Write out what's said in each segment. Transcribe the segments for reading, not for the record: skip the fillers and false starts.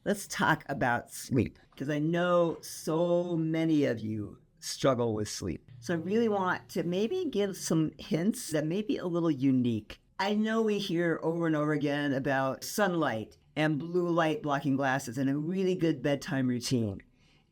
Let's talk about sleep, because I know so many of you struggle with sleep. So I really want to maybe give some hints that may be a little unique. I know we hear over and over again about sunlight and blue light blocking glasses and a really good bedtime routine.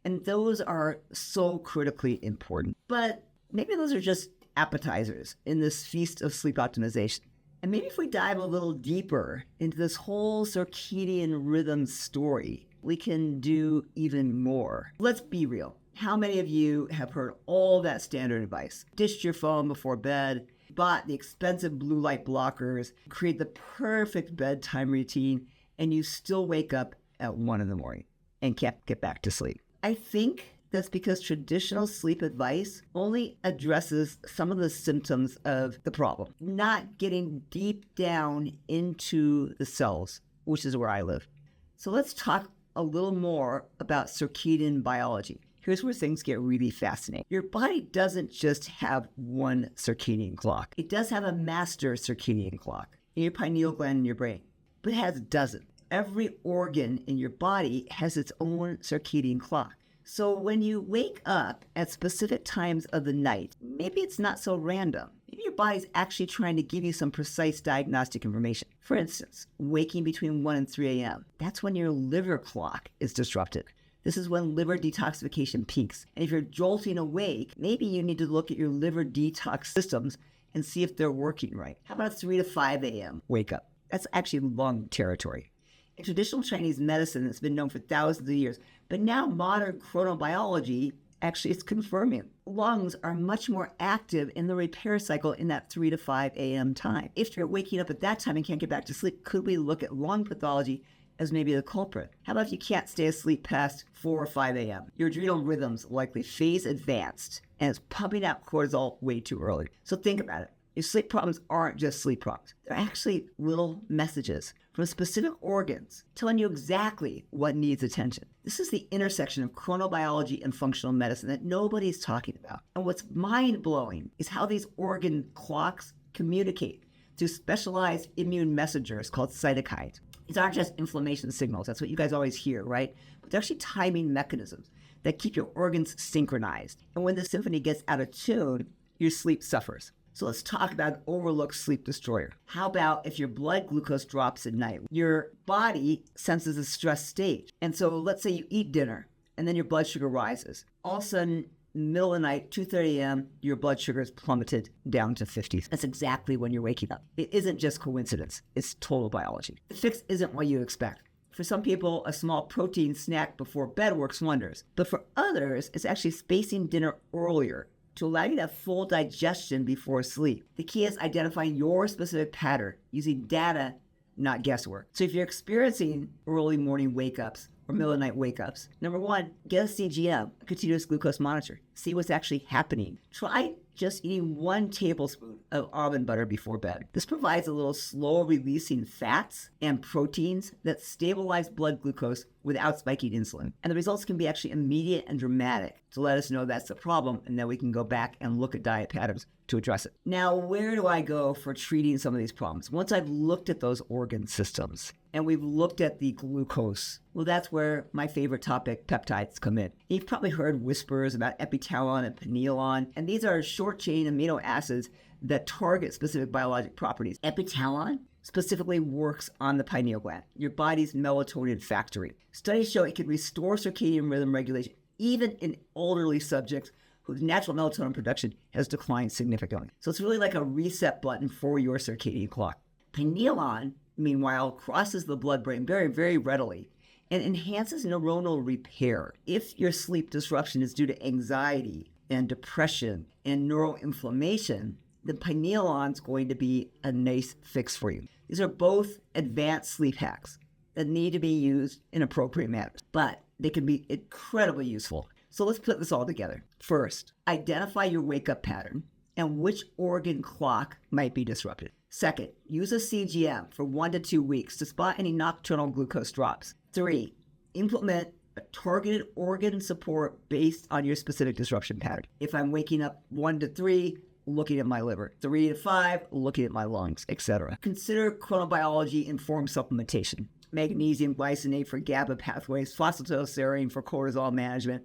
And those are so critically important. But maybe those are just appetizers in this feast of sleep optimization. And maybe if we dive a little deeper into this whole circadian rhythm story, we can do even more. Let's be real. How many of you have heard all that standard advice? Ditched your phone before bed, bought the expensive blue light blockers, create the perfect bedtime routine, and you still wake up at 1 a.m. and can't get back to sleep? I think that's because traditional sleep advice only addresses some of the symptoms of the problem, not getting deep down into the cells, which is where I live. So let's talk a little more about circadian biology. Here's where things get really fascinating. Your body doesn't just have one circadian clock. It does have a master circadian clock in your pineal gland in your brain, but it has dozens. Every organ in your body has its own circadian clock. So when you wake up at specific times of the night, maybe it's not so random. Maybe your body's actually trying to give you some precise diagnostic information. For instance, waking between 1 and 3 a.m. That's when your liver clock is disrupted. This is when liver detoxification peaks. And if you're jolting awake, maybe you need to look at your liver detox systems and see if they're working right. How about 3 to 5 a.m. wake up? That's actually lung territory. In traditional Chinese medicine, it's been known for thousands of years, but now modern chronobiology actually is confirming lungs are much more active in the repair cycle in that 3 to 5 a.m. time. If you're waking up at that time and can't get back to sleep, could we look at lung pathology as maybe the culprit? How about if you can't stay asleep past 4 or 5 a.m.? Your adrenal rhythms likely phase advanced and it's pumping out cortisol way too early. So think about it. Your sleep problems aren't just sleep problems. They're actually little messages from specific organs telling you exactly what needs attention. This is the intersection of chronobiology and functional medicine that nobody's talking about. And what's mind-blowing is how these organ clocks communicate through specialized immune messengers called cytokines. These aren't just inflammation signals. That's what you guys always hear, right? But they're actually timing mechanisms that keep your organs synchronized. And when the symphony gets out of tune, your sleep suffers. So let's talk about overlooked sleep destroyer. How about if your blood glucose drops at night? Your body senses a stress stage. And so let's say you eat dinner and then your blood sugar rises. All of a sudden, middle of the night, 2:30 a.m., your blood sugar is plummeted down to 50. That's exactly when you're waking up. It isn't just coincidence. It's total biology. The fix isn't what you expect. For some people, a small protein snack before bed works wonders. But for others, it's actually spacing dinner earlier to allow you to have full digestion before sleep. The key is identifying your specific pattern using data, not guesswork. So if you're experiencing early morning wake-ups or middle of the night wake-ups, number one, get a CGM, a continuous glucose monitor. See what's actually happening. Try just eating 1 tablespoon of almond butter before bed. This provides a little slow-releasing fats and proteins that stabilize blood glucose without spiking insulin. And the results can be actually immediate and dramatic to let us know that's the problem, and then we can go back and look at diet patterns to address it. Now, where do I go for treating some of these problems? Once I've looked at those organ systems and we've looked at the glucose, well, that's where my favorite topic, peptides, come in. You've probably heard whispers about epitalon and pineolon, and these are short-chain amino acids that target specific biologic properties. Epitalon specifically works on the pineal gland, your body's melatonin factory. Studies show it can restore circadian rhythm regulation even in elderly subjects whose natural melatonin production has declined significantly. So it's really like a reset button for your circadian clock. Pineolon, meanwhile, crosses the blood-brain barrier very readily and enhances neuronal repair. If your sleep disruption is due to anxiety and depression and neuroinflammation, the pineolon's going to be a nice fix for you. These are both advanced sleep hacks that need to be used in appropriate manners, but they can be incredibly useful. So let's put this all together. First, identify your wake-up pattern and which organ clock might be disrupted. Second, use a CGM for 1 to 2 weeks to spot any nocturnal glucose drops. 3, implement a targeted organ support based on your specific disruption pattern. If I'm waking up 1 to 3, looking at my liver, 3 to 5, looking at my lungs, etc. Consider chronobiology-informed supplementation. magnesium glycinate for GABA pathways, phosphatidylserine for cortisol management,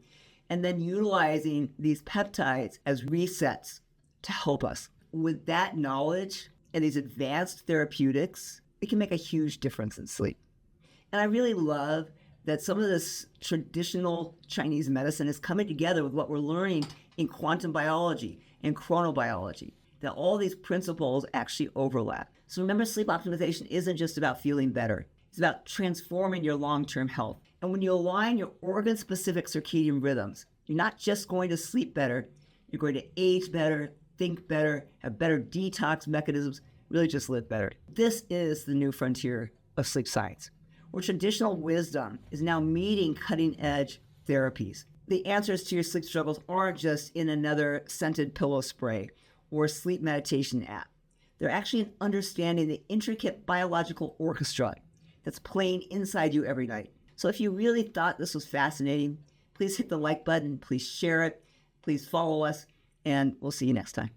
and then utilizing these peptides as resets to help us. With that knowledge and these advanced therapeutics, it can make a huge difference in sleep. And I really love that some of this traditional Chinese medicine is coming together with what we're learning in quantum biology and chronobiology, that all these principles actually overlap. So remember, sleep optimization isn't just about feeling better. It's about transforming your long-term health. And when you align your organ-specific circadian rhythms, you're not just going to sleep better, you're going to age better, think better, have better detox mechanisms, really just live better. This is the new frontier of sleep science, where traditional wisdom is now meeting cutting-edge therapies. The answers to your sleep struggles aren't just in another scented pillow spray or a sleep meditation app. They're actually in understanding the intricate biological orchestra that's playing inside you every night. So if you really thought this was fascinating, please hit the like button, please share it, please follow us, and we'll see you next time.